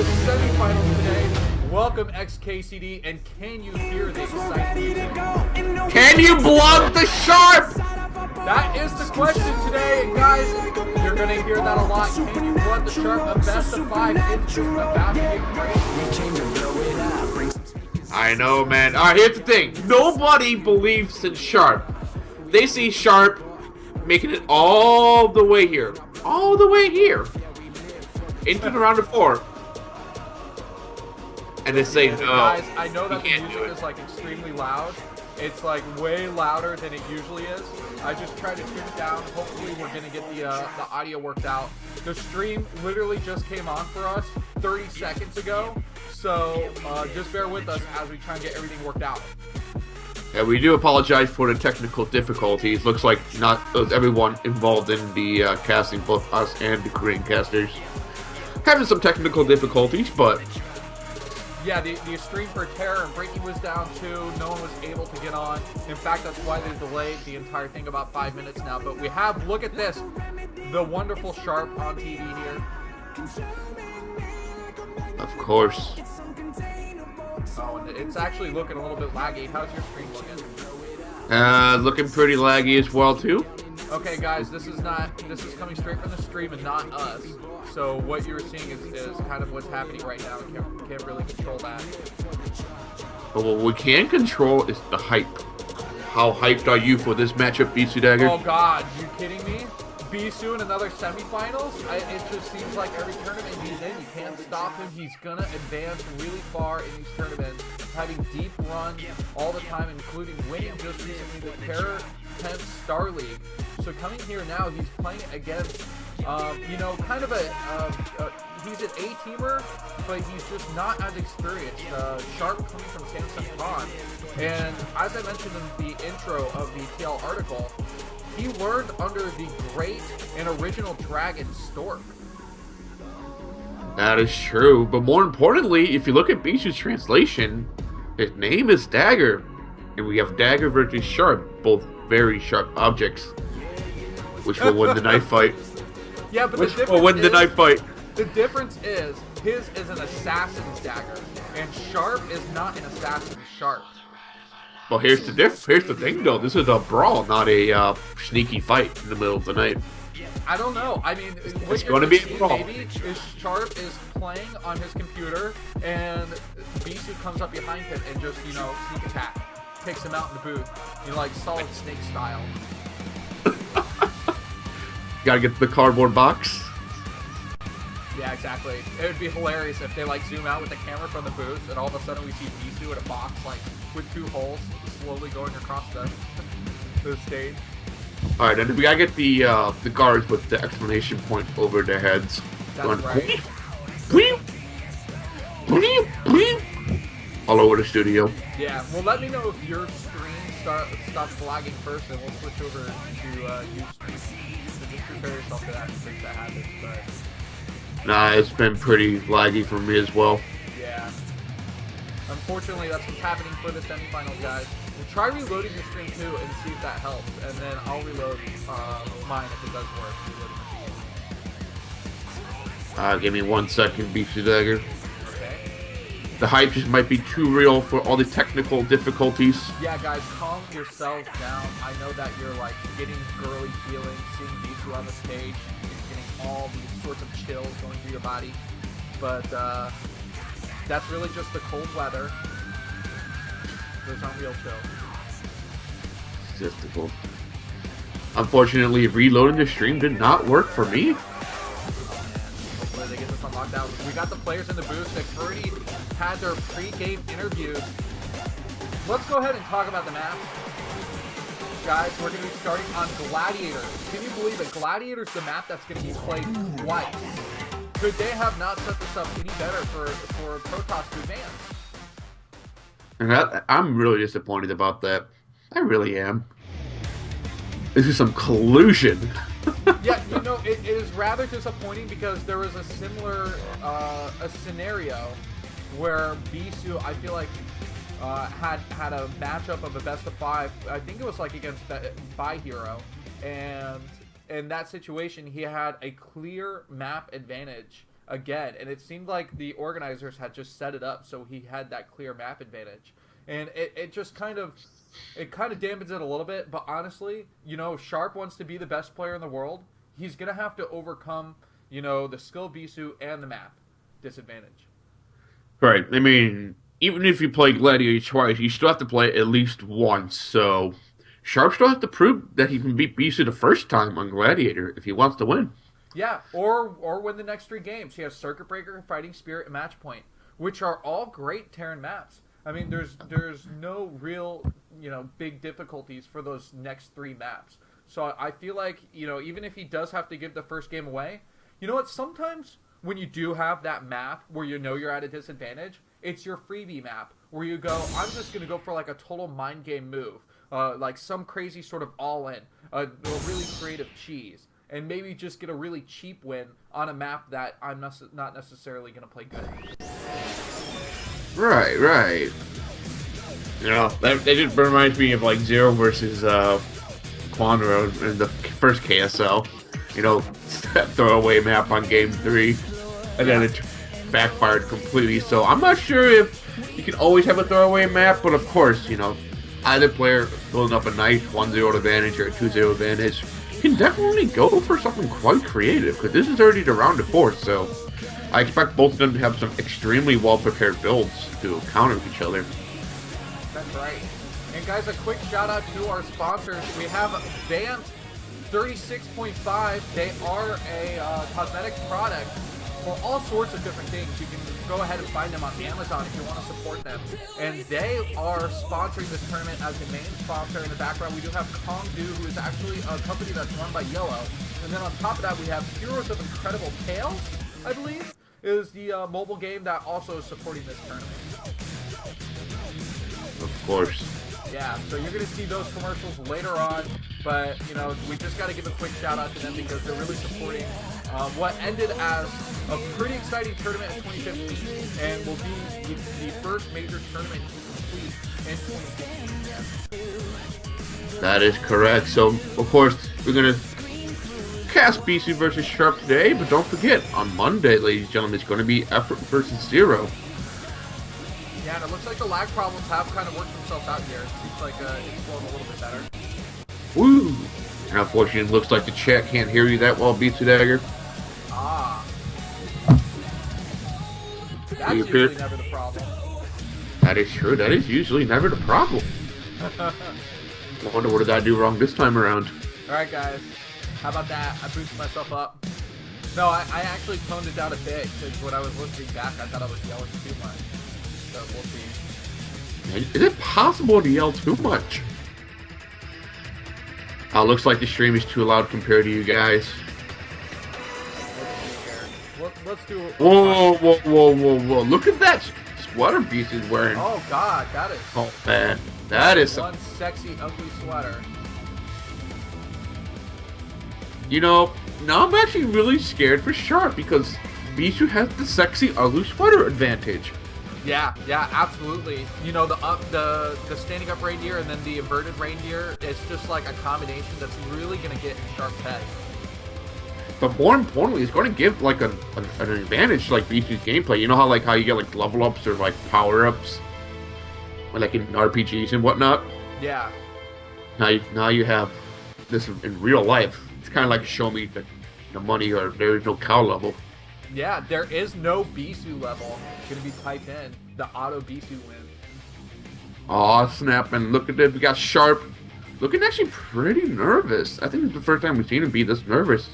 the semifinals today. Welcome XKCD, and can you hear the excitement music? Can you block the sharp? That is the question today, and guys, you're going to hear that a lot. Can you blood the sharp? A best of 5 is about to get crazy. I know, man. Alright, here's the thing. Nobody believes in sharp. They see sharp making it all the way here. All the way here. Into the round of 4. And they say, no, guys, I know that the can't music do it. is like extremely loud. It's like way louder than it usually is. I just tried to tune it down. Hopefully we're gonna get the audio worked out. The stream literally just came on for us 30 seconds ago. So just bear with us as we try and get everything worked out. Yeah, we do apologize for the technical difficulties. Looks like not everyone involved in the casting, both us and the Korean casters, having some technical difficulties, but yeah, the stream for Terran breaking was down too. No one was able to get on. In fact, that's why they delayed the entire thing about 5 minutes now. But we have, look at this, the wonderful Sharp on TV here. of course. Oh, and it's actually looking a little bit laggy. How's your stream looking? Looking pretty laggy as well too. Okay, guys, this is coming straight from the stream and not us. So what you're seeing is kind of what's happening right now. We can't really control that. But what we can control is the hype. How hyped are you for this matchup, BIsu Dagger? Oh God, you kidding me? BIsu in another semifinals? It just seems like every tournament he's in, you can't stop him. He's gonna advance really far in these tournaments, having deep runs all the time, including winning just recently the Terran Starleague. So coming here now, he's playing against, you know, kind of he's an A-teamer, but he's just not as experienced. Sharp coming from Samsung Con. And as I mentioned in the intro of the TL article, he learned under the great and original dragon Stork. That is true, but more importantly, if you look at BIsu's translation, his name is Dagger, and we have Dagger versus Sharp, both very sharp objects, which will win the knife fight. Yeah, but Which will win the knife fight. The difference is, his is an assassin's dagger, and Sharp is not an assassin's Sharp. Well, here's the thing, though. This is a brawl, not a sneaky fight in the middle of the night. I don't know. I mean, It's going to be a brawl. Maybe is Sharp is playing on his computer, and BIsu comes up behind him and just, you know, sneak attack, takes him out in the booth, you know, like Solid Snake style. Gotta get the cardboard box. Yeah, exactly. It would be hilarious if they like zoom out with the camera from the booth, and all of a sudden we see BIsu in a box like with 2 holes slowly going across the stage. All right, and we gotta get the guards with the exclamation point over their heads. That's Going, right. bleep, bleep, bleep, all over the studio. Yeah, well, let me know if your stream stops lagging first, and we'll switch over to Ustream. So just prepare yourself for that in case that happens. But Nah, it's been pretty laggy for me as well. yeah, unfortunately, that's what's happening for the semifinals, guys. We'll try reloading your stream too and see if that helps, and then I'll reload mine if it does work. Give me 1 second, BIsu Dagger. Okay. The hype just might be too real for all the technical difficulties. Yeah, guys, calm yourselves down. I know that you're like getting girly feelings, seeing BIsu on the stage, you're getting all these sorts of chills going through your body, but that's really just the cold weather. Those aren't real chills. Statistical. Unfortunately, reloading the stream did not work for me. Hopefully they get this on lockdown. We got the players in the booth. They've already had their pre-game interviews. Let's go ahead and talk about the map. Guys, we're going to be starting on Gladiator. Can you believe it? Gladiator's the map that's going to be played twice. Could they have not set this up any better for Protoss to advance? And I'm really disappointed about that. I really am. This is some collusion. Yeah, you know, it is rather disappointing because there was a similar a scenario where BIsu, I feel like, had a matchup of a best of 5. I think it was like against BIsu, and in that situation he had a clear map advantage again, and it seemed like the organizers had just set it up so he had that clear map advantage, and it just kind of dampens it a little bit. But honestly, you know, Sharp wants to be the best player in the world. He's gonna have to overcome, you know, the skill BIsu and the map disadvantage. Right. I mean, even if you play Gladiator twice, you still have to play at least once. So Sharp still has to prove that he can beat BIsu the first time on Gladiator if he wants to win. Yeah, or win the next 3 games. He has Circuit Breaker, Fighting Spirit, and Match Point, which are all great Terran maps. I mean, there's no real, you know, big difficulties for those next 3 maps. So I feel like, you know, even if he does have to give the first game away, you know what? Sometimes when you do have that map where you know you're at a disadvantage, it's your freebie map where you go, I'm just going to go for like a total mind game move, like some crazy sort of all-in, a really creative cheese, and maybe just get a really cheap win on a map that I'm not necessarily going to play good at. Right, right. You know, that just reminds me of like Zero versus Quandro in the first KSL. You know, that throwaway map on game 3. And then it backfired completely. So I'm not sure if you can always have a throwaway map, but of course, you know, either player building up a nice 1-0 advantage or a 2-0 advantage can definitely go for something quite creative, because this is already the round of 4, so I expect both of them to have some extremely well-prepared builds to counter each other. That's right. And guys, a quick shout out to our sponsors. We have Vant 36.5. They are a cosmetics product for all sorts of different things. You can go ahead and find them on Amazon if you want to support them. And they are sponsoring this tournament as the main sponsor. In the background, we do have Kongdu, who is actually a company that's run by Yellow. And then on top of that, we have Heroes of Incredible Tales, I believe, is the mobile game that also is supporting this tournament. Of course. Yeah, so you're going to see those commercials later on, but, you know, we just got to give a quick shout out to them because they're really supporting what ended as a pretty exciting tournament in 2015 and will be the first major tournament complete in 2016. That is correct. So, of course, we're going to cast BIsu versus Sharp today, but don't forget, on Monday, ladies and gentlemen, it's going to be Effort versus Zero. Yeah, and it looks like the lag problems have kind of worked themselves out here. It seems like it's flowing a little bit better. Woo! And unfortunately, it looks like the chat can't hear you that well, BIsu Dagger. Ah. That's usually never the problem. That is true. That is usually never the problem. I wonder what did I do wrong this time around. Alright, guys. How about that? I boosted myself up. No, I actually toned it down a bit, because when I was listening back, I thought I was yelling too much. So we'll see. Is it possible to yell too much? Looks like the stream is too loud compared to you guys. Let's see here. Let's do it. Whoa, whoa, whoa, whoa, whoa. Look at that sweater BIsu is wearing. Oh, God, that is... Oh, man. That is one sexy, ugly sweater. You know, now I'm actually really scared for Sharp because BIsu has the sexy, ugly sweater advantage. Yeah, absolutely. You know, the standing up reindeer and then the inverted reindeer, it's just like a combination that's really going to get in Sharp's head. But more importantly, it's going to give like an advantage to like BIsu's gameplay. You know how you get like level ups or like power ups, like in RPGs and whatnot. Yeah. Now you have this in real life. It's kind of like show me the money or there is no cow level. Yeah, there is no BIsu level going to be typed in. The auto BIsu win. Aw, snap, and look at this. We got Sharp looking actually pretty nervous. I think it's the first time we've seen him be this nervous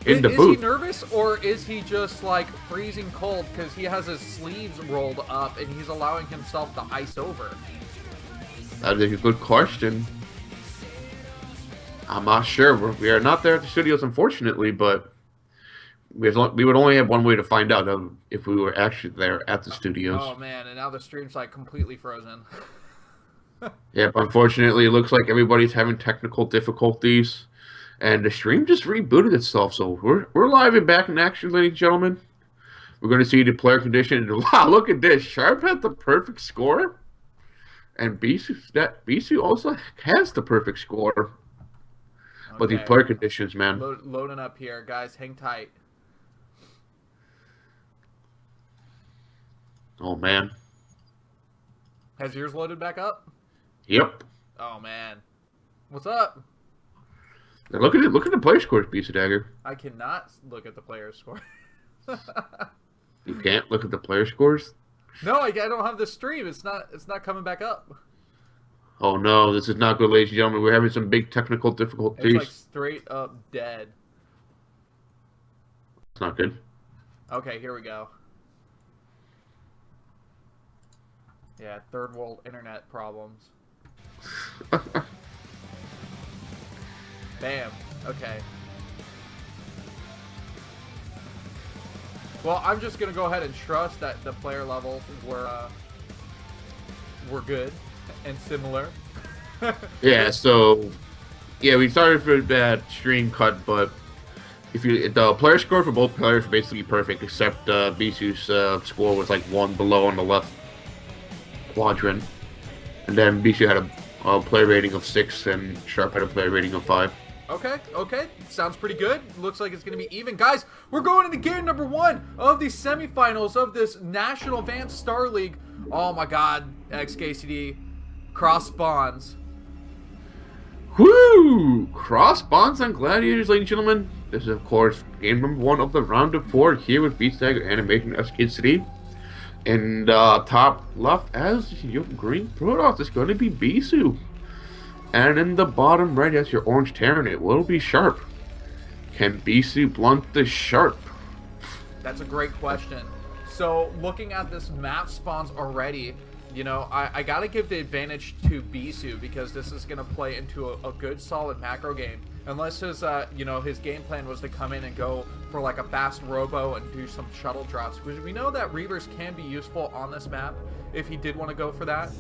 in the booth. Is he nervous, or is he just like freezing cold because he has his sleeves rolled up and he's allowing himself to ice over? That is a good question. I'm not sure. We are not there at the studios, unfortunately, but we would only have one way to find out if we were actually there at the studios. Oh, man, and now the stream's like completely frozen. Yeah, but unfortunately, it looks like everybody's having technical difficulties, and the stream just rebooted itself, so we're live and back in action, ladies and gentlemen. We're going to see the player condition, and wow, look at this. Sharp had the perfect score, and BIsu also has the perfect score. But these player conditions, man. Loading up here, guys. Hang tight. Oh, man. Has yours loaded back up? Yep. Oh, man. What's up? Now look at it. Look at the player scores, Piece of Dagger. I cannot look at the player score. You can't look at the player scores? No, I don't have the stream. It's not coming back up. Oh, no. This is not good, ladies and gentlemen. We're having some big technical difficulties. It's like straight up dead. It's not good. Okay, here we go. Yeah, third world internet problems. Bam. Okay. Well, I'm just gonna go ahead and trust that the player levels were good and similar. Yeah. So, yeah, we started for that stream cut, but the player score for both players was basically perfect, except BIsu's score was like one below on the left quadrant, and then BIsu had a player rating of 6, and Sharp had a player rating of 5. Okay. Sounds pretty good. Looks like it's going to be even. Guys, we're going into game number 1 of the semifinals of this National Advanced Starleague. Oh my god, XKCD. Cross spawns. Woo! Cross spawns on Gladiators, ladies and gentlemen. This is, of course, game number 1 of the round of 4 here with Beatstagger Animation SKCD. And top left, as your green Protoss, is going to be BIsu. And in the bottom right, as your orange Terran, it will be Sharp. Can BIsu blunt the Sharp? That's a great question. So, looking at this map spawns already, you know, I got to give the advantage to BIsu because this is going to play into a good, solid macro game. Unless his, you know, his game plan was to come in and go for like a fast robo and do some shuttle drops. Because we know that Reavers can be useful on this map if he did want to go for that.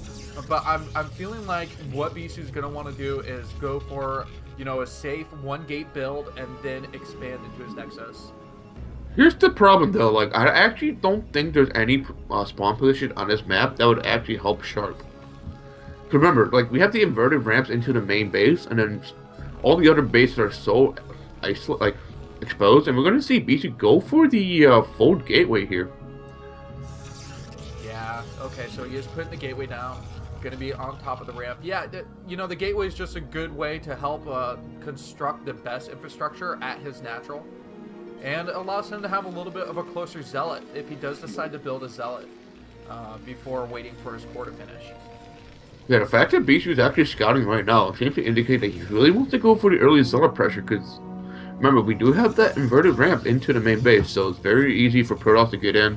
But I'm feeling like what BIsu's going to want to do is go for, you know, a safe 1-gate build and then expand into his Nexus. Here's the problem, though. Like, I actually don't think there's any spawn position on this map that would actually help Sharp. Remember, like, we have the inverted ramps into the main base, and then all the other bases are so exposed, and we're going to see BIsu go for the fold gateway here. Yeah, okay, so he is putting the gateway down. Going to be on top of the ramp. Yeah, you know, the gateway is just a good way to help construct the best infrastructure at his natural. And allows him to have a little bit of a closer zealot if he does decide to build a zealot before waiting for his core to finish. Yeah, the fact that BIsu is actually scouting right now seems to indicate that he really wants to go for the early zealot pressure, because remember, we do have that inverted ramp into the main base, so it's very easy for Protoss to get in.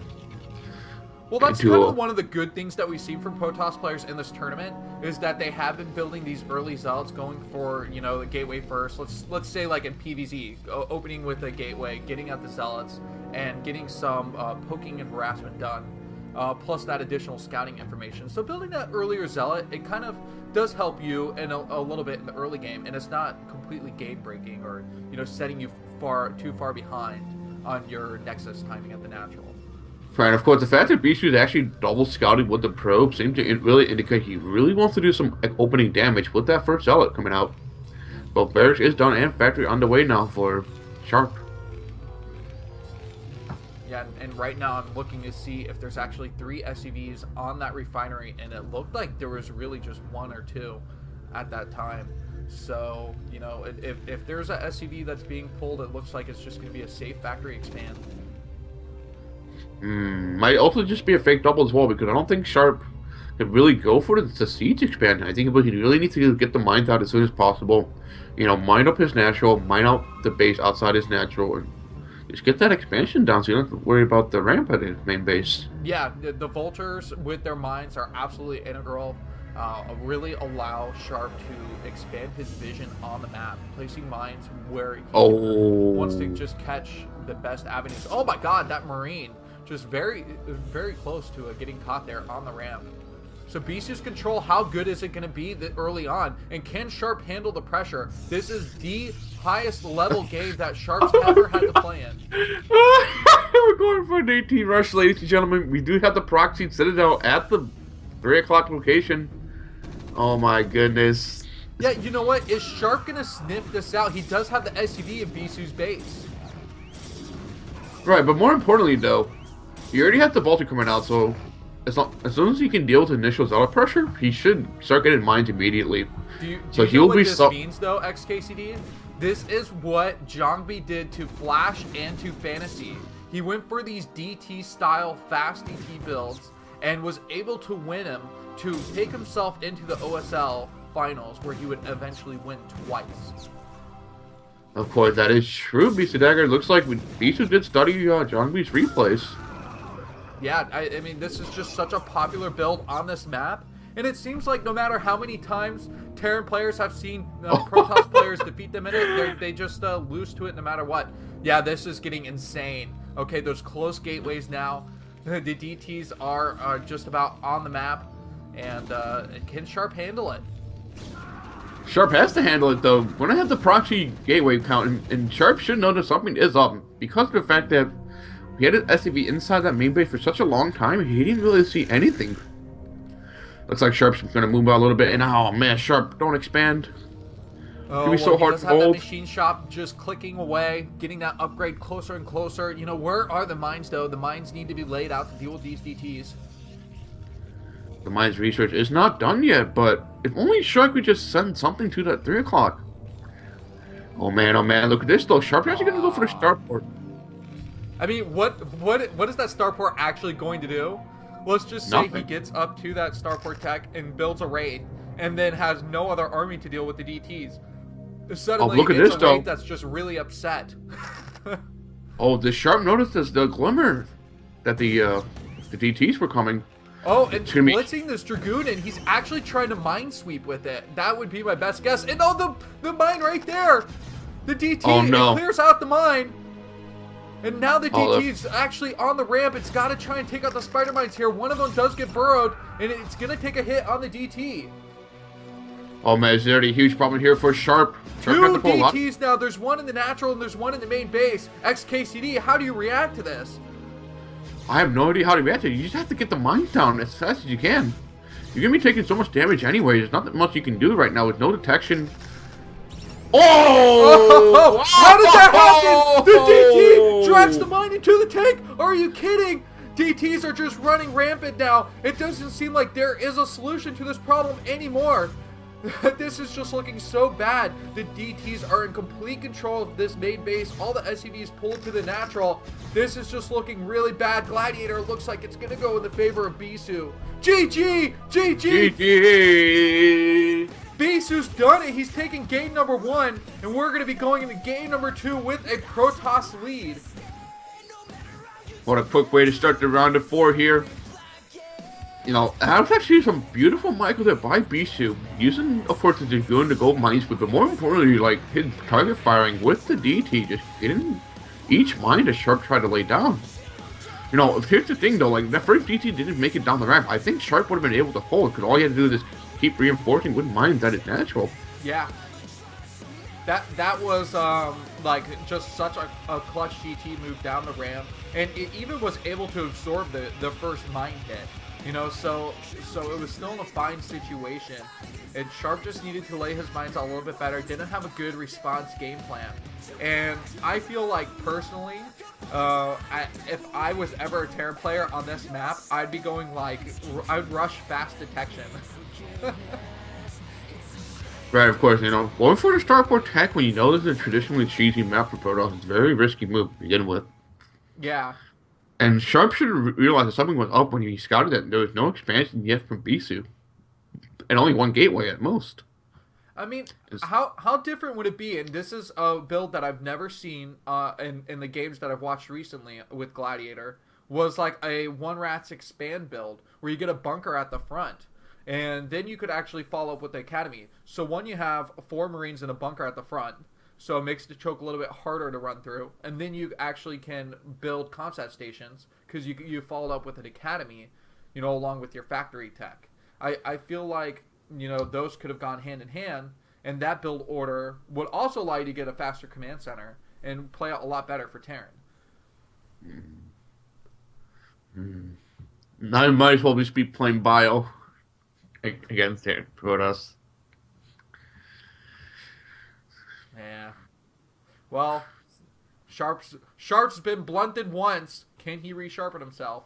Well, that's kind of one of the good things that we've seen from Protoss players in this tournament, is that they have been building these early zealots, going for, you know, the gateway first. Let's say like in PvZ, opening with a gateway, getting out the zealots, and getting some poking and harassment done, plus that additional scouting information. So building that earlier zealot, it kind of does help you in a little bit in the early game, and it's not completely game breaking or, you know, setting you too far behind on your Nexus timing at the natural. Right, of course, the fact that BIsu is actually double scouting with the probe seems to really indicate he really wants to do some opening damage with that first zealot coming out. But barracks is done and factory underway now for Sharp. Yeah, and right now I'm looking to see if there's actually 3 SCVs on that refinery, and it looked like there was really just 1 or 2 at that time. So, you know, if there's a SCV that's being pulled, it looks like it's just going to be a safe factory expand. Might also just be a fake double as well, because I don't think Sharp could really go for the siege expansion. I think he really needs to get the mines out as soon as possible. You know, mine up his natural, mine out the base outside his natural, and just get that expansion down so you don't have to worry about the ramp at his main base. Yeah, the vultures with their mines are absolutely integral. Really allow Sharp to expand his vision on the map, placing mines where he wants to just catch the best avenues. Oh my god, that Marine! Just very, very close to getting caught there on the ramp. So BIsu's control, how good is it going to be early on? And can Sharp handle the pressure? This is the highest level game that Sharp's ever had to play in. We're going for an 18 rush, ladies and gentlemen. We do have the proxy Citadel at the 3 o'clock location. Oh my goodness. Yeah, you know what? Is Sharp going to sniff this out? He does have the SCV in BIsu's base. Right, but more importantly, though, you already have the Vulture coming out, so as long as he can deal with initial zealot pressure, he should start getting mines immediately. Do So you know he'll what be this means, though, XKCD? This is what Zhongbi did to Flash and to Fantasy. He went for these DT-style fast DT builds and was able to win him to take himself into the OSL finals, where he would eventually win twice. Of course, that is true. BIsu Dagger looks like BIsu did study Zhongbi's replays. Yeah, I mean, this is just such a popular build on this map. And it seems like no matter how many times Terran players have seen Protoss players defeat them in it, they just lose to it no matter what. Yeah, this is getting insane. Okay, there's close gateways now. The DTs are just about on the map. And can Sharp handle it? Sharp has to handle it, though. We're going to have the proxy gateway count, and Sharp should know that something is up. Because of the fact that we had an SCV inside that main base for such a long time, he didn't really see anything. Looks like Sharp's going to move out a little bit, and oh man, Sharp, don't expand. Oh, It'll be so hard to have that hold. machine shop just clicking away, getting that upgrade closer and closer. You know, where are the mines, though? The mines need to be laid out to deal with these DTs. The mines research is not done yet, but if only Shark could just send something to that 3 o'clock. Oh man, look at this though. Sharp actually going to go for the starport. I mean, what is that starport actually going to do? Let's just say he gets up to that starport tech and builds a raid, and then has no other army to deal with the DTs. Suddenly, look at it's this, a though. raid that's just really upset. Oh, does Sharp notice the glimmer that the DTs were coming? Oh, and blitzing this Dragoon, and he's actually trying to minesweep with it. That would be my best guess. And oh, the mine right there! The DT, it clears out the mine. And now the DT's actually on the ramp. It's got to try and take out the spider mines here. One of them does get burrowed, and it's going to take a hit on the DT. Oh man, is there a huge problem here for Sharp? Two DTs now. There's one in the natural, and there's one in the main base. XKCD, how do you react to this? I have no idea how to react to it. You just have to get the mines down as fast as you can. You're going to be taking so much damage anyway. There's not that much you can do right now with no detection. Oh! How did that happen? The DT drags the mine into the tank. Are you kidding? DTs are just running rampant now. It doesn't seem like there is a solution to this problem anymore. This is just looking so bad. The DTs are in complete control of this main base. All the SCVs pulled to the natural. This is just looking really bad. Gladiator looks like it's going to go in the favor of BIsu. GG! GG! GG! BIsu's done it. He's taking game number 1, and we're going to be going into game number 2 with a Protoss lead. What a quick way to start the round of 4 here. You know, that was actually some beautiful micro there by BIsu, using, of course, the Dragoon to go minesweep, but more importantly, like, his target firing with the DT, just getting each mine that Sharp tried to lay down. You know, here's the thing, though, like, that first DT didn't make it down the ramp. I think Sharp would have been able to hold, because all he had to do is keep reinforcing with mines at its natural. Yeah. That was, like, just such a clutch GT move down the ramp, and it even was able to absorb the first mine hit. You know, so it was still in a fine situation, and Sharp just needed to lay his mines out a little bit better. Didn't have a good response game plan, and I feel like personally, if I was ever a Terran player on this map, I'd be going like, I'd rush fast detection. Right, of course, you know, going for the starport tech when you know this is a traditionally cheesy map for Protoss is a very risky move to begin with. Yeah. And Sharp should realize that something was up when he scouted that there was no expansion yet from BIsu. And only one gateway at most. I mean, how different would it be? And this is a build that I've never seen in the games that I've watched recently with Gladiator. Was like a one rats expand build where you get a bunker at the front. And then you could actually follow up with the academy. So one, you have 4 Marines in a bunker at the front. So it makes the choke a little bit harder to run through. And then you actually can build concept stations because you followed up with an academy, you know, along with your factory tech. I feel like, you know, those could have gone hand in hand. And that build order would also allow you to get a faster command center and play out a lot better for Terran. I might as well just be playing Bio against Terran Protoss. Yeah. Well, Sharp's been blunted once. Can he resharpen himself?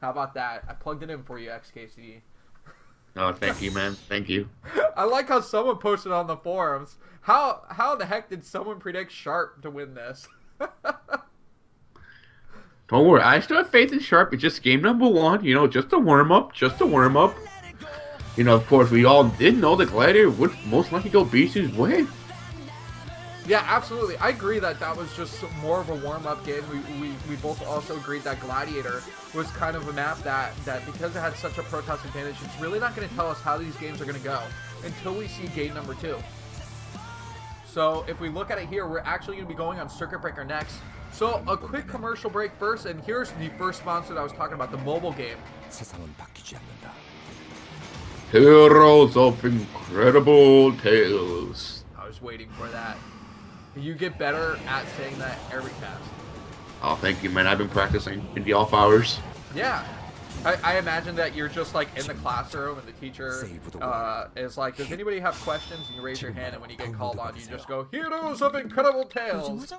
How about that? I plugged it in for you, XKCD. Oh, thank you, man. Thank you. I like how someone posted on the forums. How the heck did someone predict Sharp to win this? Don't worry, I still have faith in Sharp. It's just game number 1, you know, just a warm-up, You know, of course, we all did know the Gladiator would most likely go BIsu's way. Yeah, absolutely. I agree that was just more of a warm-up game. We both also agreed that Gladiator was kind of a map that because it had such a Protoss advantage, it's really not going to tell us how these games are going to go until we see game number 2. So if we look at it here, we're actually going to be going on Circuit Breaker next. So a quick commercial break first, and here's the first sponsor that I was talking about, the mobile game. Heroes of Incredible Tales. I was waiting for that. You get better at saying that every cast. Oh, thank you, man. I've been practicing in the off hours. Yeah. I imagine that you're just like in the classroom and the teacher is like, does anybody have questions? And you raise your hand, and when you get called on, you just go, Heroes of Incredible Tales.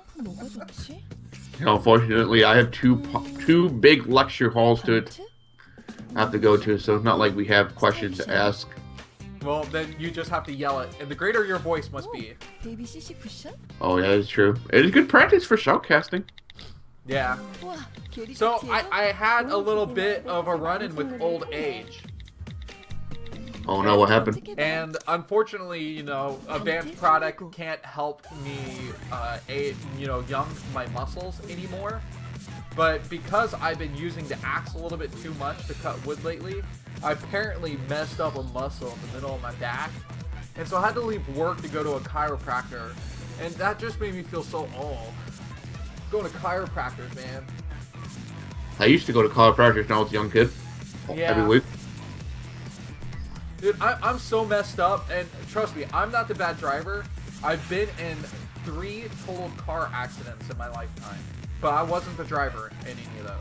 Unfortunately, I have two big lecture halls to have to go to, so it's not like we have questions to ask. Well, then you just have to yell it, and the greater your voice must be. Oh, yeah, that's true. It is good practice for shoutcasting. Yeah. So I had a little bit of a run-in with old age. Oh no, what happened? And unfortunately, you know, advanced product can't help me, young my muscles anymore. But because I've been using the axe a little bit too much to cut wood lately, I apparently messed up a muscle in the middle of my back. And so I had to leave work to go to a chiropractor. And that just made me feel so old. Going to chiropractors, man. I used to go to chiropractors when I was a young kid. Yeah. Every week. Dude, I'm so messed up, and trust me, I'm not the bad driver. I've been in 3 total car accidents in my lifetime, but I wasn't the driver in any of those.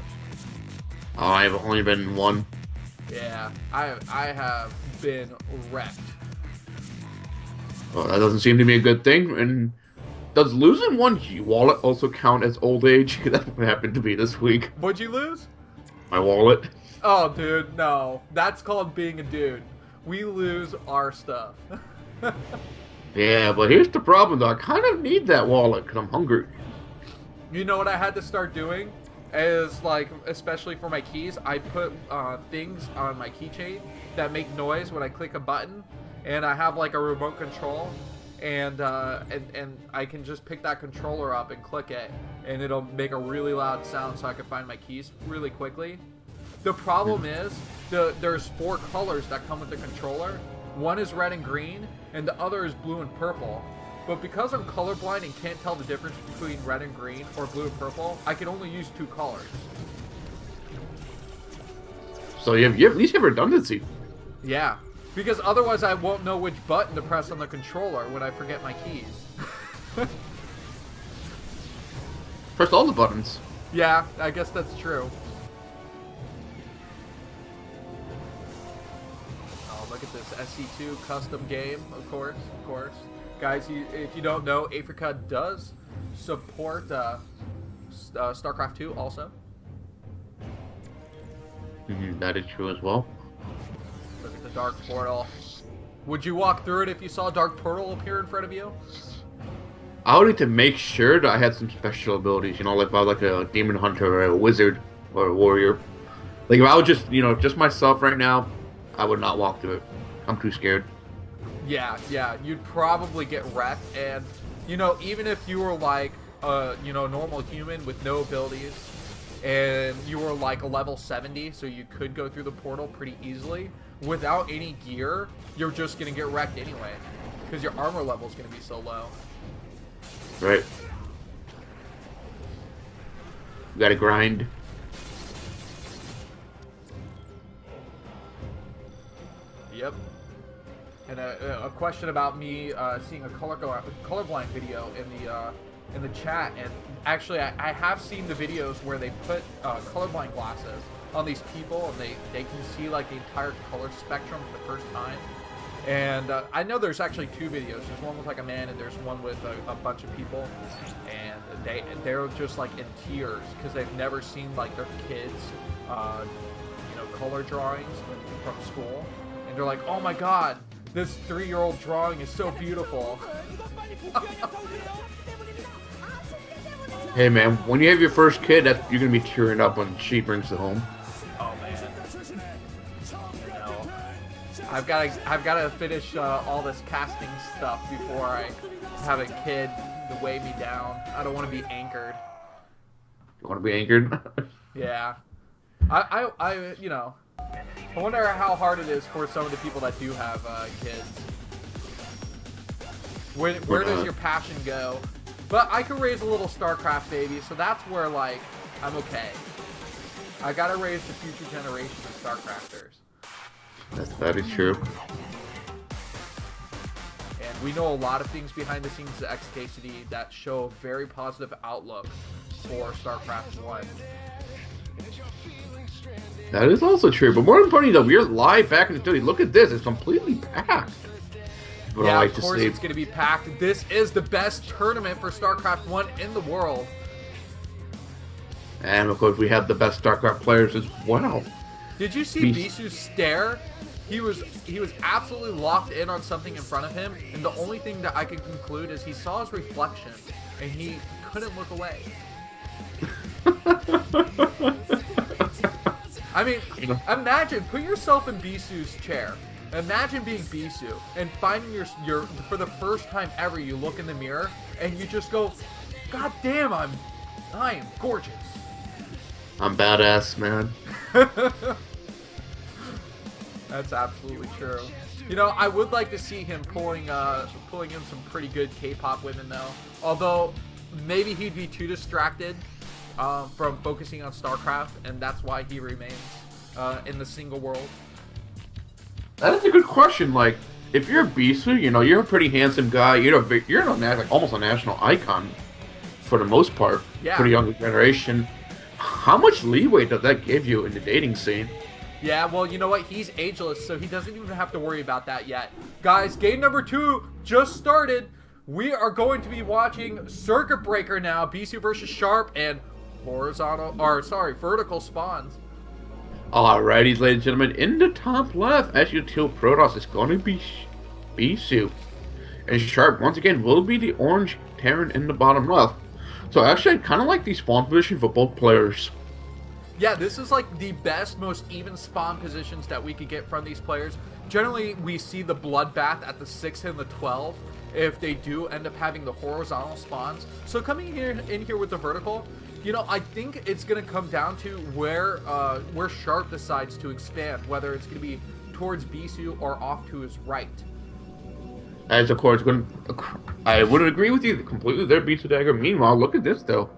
Oh, I've only been in 1. Yeah, I have been wrecked. Well, that doesn't seem to be a good thing. And does losing one wallet also count as old age? That's what happened to me this week. What'd you lose? My wallet. Oh, dude, no. That's called being a dude. We lose our stuff. Yeah, but here's the problem, though. I kind of need that wallet because I'm hungry. You know what I had to start doing? Is, like, especially for my keys, I put things on my keychain that make noise when I click a button. And I have, like, a remote control. And I can just pick that controller up and click it. And it'll make a really loud sound so I can find my keys really quickly. The problem is, there's 4 colors that come with the controller. One is red and green, and the other is blue and purple. But because I'm colorblind and can't tell the difference between red and green or blue and purple, I can only use 2 colors. So you have at least have redundancy. Yeah, because otherwise I won't know which button to press on the controller when I forget my keys. Press all the buttons. Yeah, I guess that's true. Look at this SC2 custom game, of course. Guys, if you don't know, Africa does support StarCraft 2 also. That is true as well. Look at the Dark Portal. Would you walk through it if you saw a Dark Portal appear in front of you? I would need to make sure that I had some special abilities, you know, like if I was like a demon hunter or a wizard or a warrior. Like if I was just, just myself right now, I would not walk through it. I'm too scared. Yeah, you'd probably get wrecked, and, even if you were like, normal human with no abilities, and you were like a level 70, so you could go through the portal pretty easily, without any gear, you're just going to get wrecked anyway, because your armor level is going to be so low. Right. You gotta grind. Yep. And a question about me seeing a colorblind video in the chat, and actually I have seen the videos where they put colorblind glasses on these people, and they can see like the entire color spectrum for the first time. And I know there's actually 2 videos. There's one with like a man, and there's one with a bunch of people, and they're just like in tears because they've never seen like their kids color drawings from school, and they're like, "Oh my God, this 3-year-old drawing is so beautiful." Hey man, when you have your first kid, you're gonna be tearing up when she brings it home. Oh man, I've got to finish all this casting stuff before I have a kid to weigh me down. I don't want to be anchored. You want to be anchored? Yeah. I wonder how hard it is for some of the people that do have kids. Where does your passion go? But I could raise a little StarCraft baby, so that's where, like, I'm okay. I gotta raise the future generation of StarCrafters. That is true. And we know a lot of things behind the scenes of XKCD that show a very positive outlook for StarCraft 1. That is also true, but more importantly though, we're live back in the studio. Look at this, it's completely packed. But yeah, I like of to course say, it's going to be packed. This is the best tournament for StarCraft 1 in the world. and of course we have the best StarCraft players as well. Did you see BIsu stare? He was absolutely locked in on something in front of him, and the only thing that I could conclude is he saw his reflection, and he couldn't look away. I mean, imagine, put yourself in Bisu's chair. Imagine being BIsu and finding your for the first time ever, you look in the mirror and you just go, "God damn, I am gorgeous." I'm badass, man. That's absolutely true. You know, I would like to see him pulling in some pretty good K-pop women though. Although maybe he'd be too distracted from focusing on StarCraft, and that's why he remains in the single world. That is a good question. Like, if you're BIsu, you know, you're a pretty handsome guy. You're like almost a national icon for the most part for the younger generation. How much leeway does that give you in the dating scene? Yeah, well, you know what? He's ageless, so he doesn't even have to worry about that yet. Guys, game number 2 just started. We are going to be watching Circuit Breaker now. BIsu versus Sharp and vertical spawns. Alrighty, ladies and gentlemen, in the top left, as you tell, Protoss is going to be BIsu. And Sharp, once again, will be the orange Terran in the bottom left. So actually, I kind of like the spawn position for both players. Yeah, this is like the best, most even spawn positions that we could get from these players. Generally, we see the bloodbath at the 6 and the 12 if they do end up having the horizontal spawns. So coming in here with the vertical, you know, I think it's going to come down to where Sharp decides to expand, whether it's going to be towards BIsu or off to his right. As of course, I would agree with you completely there, BIsu Dagger. Meanwhile, look at this though.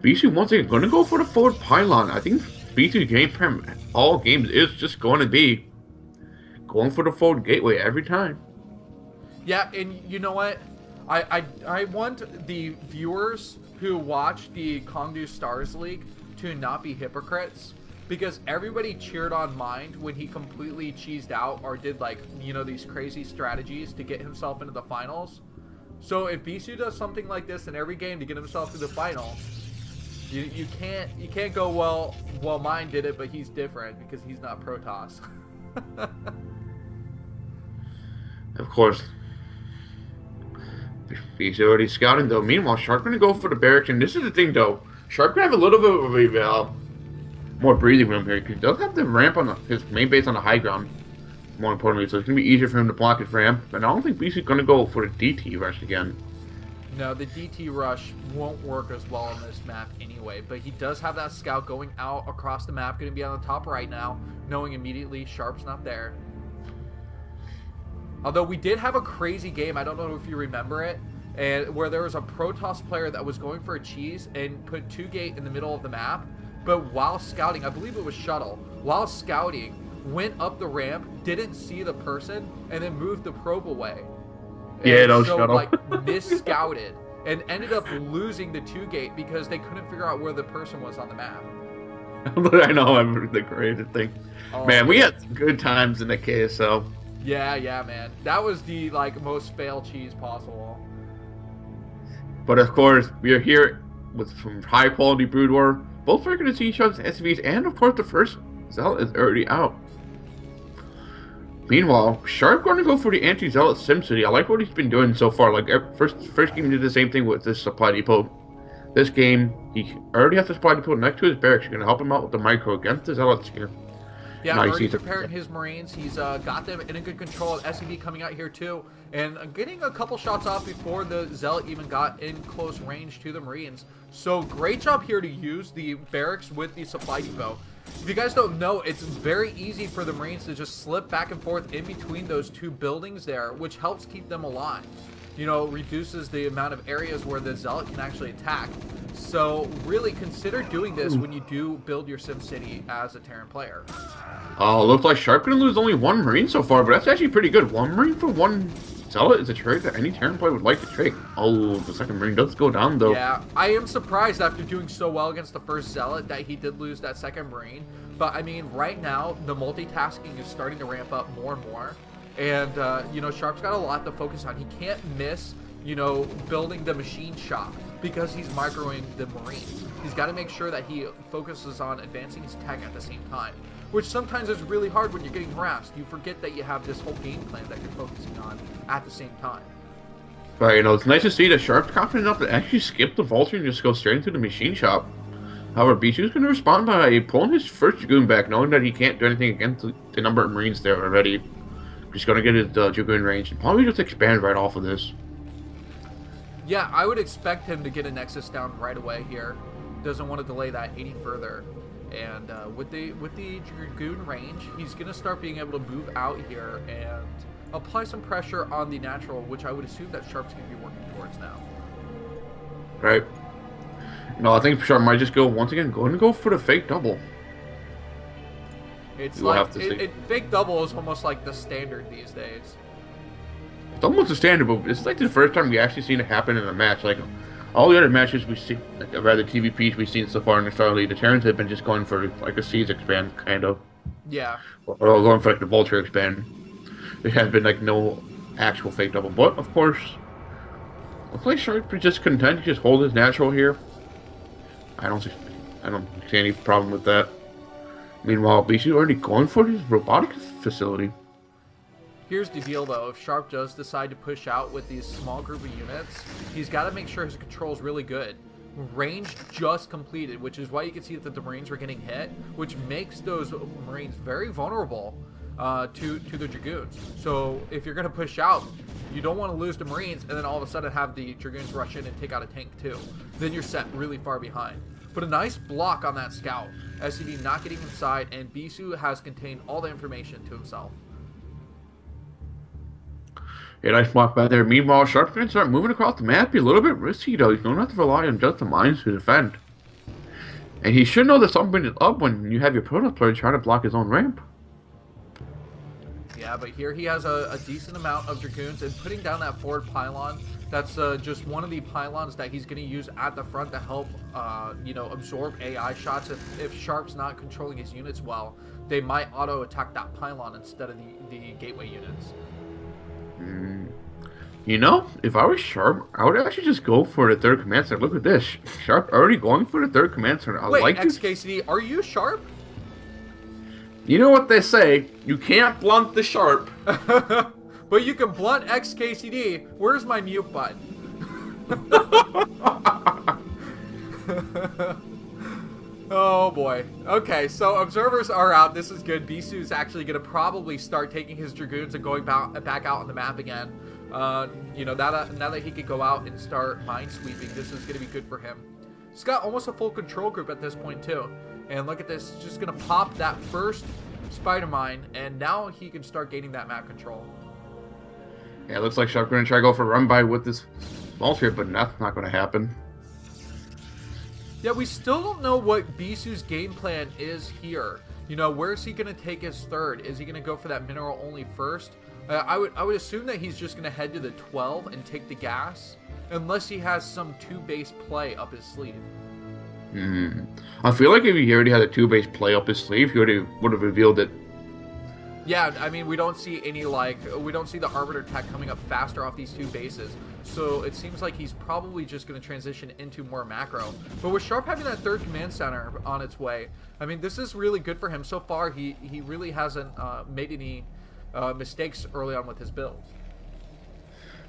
BIsu once again going to go for the forward pylon. I think BIsu game plan all games is just going to be going for the forward gateway every time. Yeah, and you know what? I want the viewers who watch the Kongdu Stars League to not be hypocrites, because everybody cheered on Mind when he completely cheesed out or did, like, you know, these crazy strategies to get himself into the finals. So if BIsu does something like this in every game to get himself to the final, you can't go, well Mind did it, but he's different because he's not Protoss. Of course. He's already scouting though. Meanwhile, Sharp gonna go for the barracks, and this is the thing though. Sharp gonna have a little bit of a more breathing room here because he does have the ramp on his main base on the high ground. More importantly, so it's gonna be easier for him to block his ramp. But I don't think BIsu's gonna go for the DT rush again. No, the DT rush won't work as well on this map anyway. But he does have that scout going out across the map, going to be on the top right now, knowing immediately Sharp's not there. Although we did have a crazy game, I don't know if you remember it, and where there was a Protoss player that was going for a cheese and put 2-gate in the middle of the map, but while scouting, I believe it was Shuttle, while scouting, went up the ramp, didn't see the person, and then moved the probe away. Yeah, no so, Shuttle. like, mis-scouted, and ended up losing the 2-gate because they couldn't figure out where the person was on the map. I know, I'm the greatest thing. Oh, man, we had some good times in the KSL. Yeah, man. That was the, like, most fail cheese possible. But of course, we are here with some high quality Brood War. Both are going to see each other's SCVs, and of course the first Zealot is already out. Meanwhile, Sharp going to go for the anti-Zealot SimCity. I like what he's been doing so far. Like, first game he did the same thing with this supply depot. This game, he already has the supply depot next to his barracks. You're going to help him out with the micro against the Zealots here. Yeah, nice. Already preparing his Marines. He's got them in a good control. SCV coming out here too, and getting a couple shots off before the Zealot even got in close range to the Marines. So great job here to use the barracks with the supply depot. If you guys don't know, it's very easy for the Marines to just slip back and forth in between those two buildings there, which helps keep them alive. You know, reduces the amount of areas where the Zealot can actually attack. So really consider doing this when you do build your SimCity as a Terran player. Looks like Sharp gonna lose only one Marine so far, but that's actually pretty good. One Marine for one Zealot is a trait that any Terran player would like to take. Oh, the second Marine does go down though. Yeah, I am surprised after doing so well against the first Zealot that he did lose that second Marine. But I mean, right now, the multitasking is starting to ramp up more and more. And, you know, Sharp's got a lot to focus on. He can't miss, you know, building the machine shop because he's microing the Marines. He's got to make sure that he focuses on advancing his tech at the same time, which sometimes is really hard when you're getting harassed. You forget that you have this whole game plan that you're focusing on at the same time. Right, you know, it's nice to see that Sharp's confident enough to actually skip the Vulture and just go straight into the machine shop. However, BIsu's going to respond by pulling his first Dragoon back, knowing that he can't do anything against the number of Marines there already. He's going to get his Dragoon range and probably just expand right off of this. Yeah, I would expect him to get a Nexus down right away here. Doesn't want to delay that any further. And with the Dragoon range, he's going to start being able to move out here and apply some pressure on the natural, which I would assume that Sharp's going to be working towards now. Right. No, I think Sharp might just go, once again, going to go for the fake double. It's like, fake double is almost like the standard these days. It's almost a standard, but it's like the first time we actually seen it happen in a match. Like, all the other matches we see, like, rather TVPs we've seen so far in the Starleague, the Terrans have been just going for, like, a siege expand, kind of. Yeah. Or going for, like, the Vulture expand. There has been, like, no actual fake double. But, of course, looks like Sharp is just content to just hold his natural here. I don't see any problem with that. Meanwhile, BIsu already going for his robotic facility. Here's the deal, though. If Sharp does decide to push out with these small group of units, he's got to make sure his control is really good. Range just completed, which is why you can see that the Marines were getting hit, which makes those Marines very vulnerable to the Dragoons. So if you're going to push out, you don't want to lose the Marines and then all of a sudden have the Dragoons rush in and take out a tank too. Then you're set really far behind. But a nice block on that scout. SCV not getting inside, and BIsu has contained all the information to himself. Yeah, nice block by there. Meanwhile, Sharp's going to start moving across the map. Be a little bit risky, though. He's going to have to rely on just the mines to defend. And he should know that something is up when you have your Protoss player trying to block his own ramp. Yeah, but here he has a decent amount of Dragoons, and putting down that forward pylon, that's just one of the pylons that he's going to use at the front to help, you know, absorb AI shots. If Sharp's not controlling his units well, they might auto-attack that pylon instead of the gateway units. You know, if I was Sharp, I would actually just go for the third command center. Look at this. Sharp already going for the third command center. Wait, XKCD, are you Sharp? You know what they say, you can't blunt the Sharp. But you can blunt XKCD. Where's my mute button? Oh boy. Okay, so observers are out. This is good. BIsu's actually going to probably start taking his Dragoons and going back out on the map again. You know, now that he can go out and start mine sweeping, this is going to be good for him. He's got almost a full control group at this point too. And look at this, just going to pop that first spider mine, and now he can start gaining that map control. Yeah, it looks like Sharp's going to try to go for a run by with this Vulture, but that's not going to happen. Yeah, we still don't know what BIsu's game plan is here. You know, where is he going to take his third? Is he going to go for that mineral only first? I would assume that he's just going to head to the 12 and take the gas, unless he has some two-base play up his sleeve. I feel like if he already had a two-base play up his sleeve, he would have revealed it. Yeah, I mean, we don't see any, like, we don't see the Arbiter tech coming up faster off these two bases. So it seems like he's probably just going to transition into more macro. But with Sharp having that third command center on its way, I mean, this is really good for him. So far, he really hasn't made any mistakes early on with his build.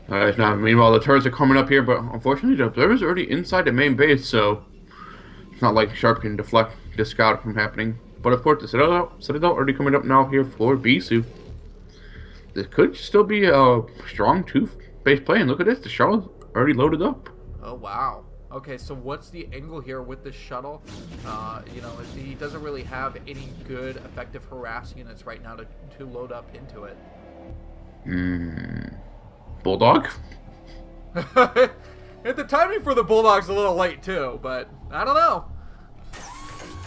Now, meanwhile, the turrets are coming up here, but unfortunately, the observer's already inside the main base, so it's not like Sharp can deflect this scout from happening. But of course, the Citadel already coming up now here for BIsu. This could still be a strong two-base play, and look at this, the shuttle's already loaded up. Oh, wow. Okay, so what's the angle here with the shuttle? You know, he doesn't really have any good effective harass units right now to load up into it. Bulldog? And the timing for the Bulldog's a little late too, but I don't know.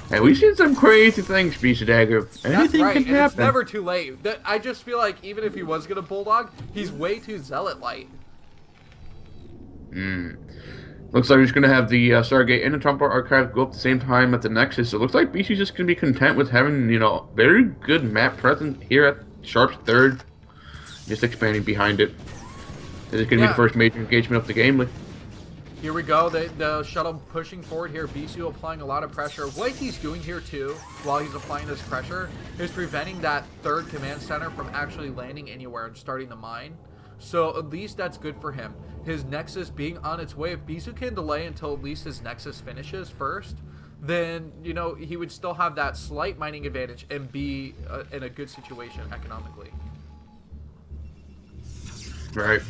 Hey, we've seen some crazy things, Beast Dagger. Anything That's right, can and happen. it's never too late. I just feel like even if he was gonna Bulldog, he's way too Zealot light. Looks like he's going to have the Stargate and the Trumpet Archive go up at the same time at the Nexus. So it looks like BC's just going to be content with having, you know, very good map present here at Sharp's third. Just expanding behind it. This is going to be the first major engagement of the game. Here we go, the shuttle pushing forward here. BIsu applying a lot of pressure. What he's doing here too, while he's applying this pressure, is preventing that third command center from actually landing anywhere and starting the mine. So at least that's good for him. His Nexus being on its way, if BIsu can delay until at least his Nexus finishes first, then, you know, he would still have that slight mining advantage and be in a good situation economically. Right.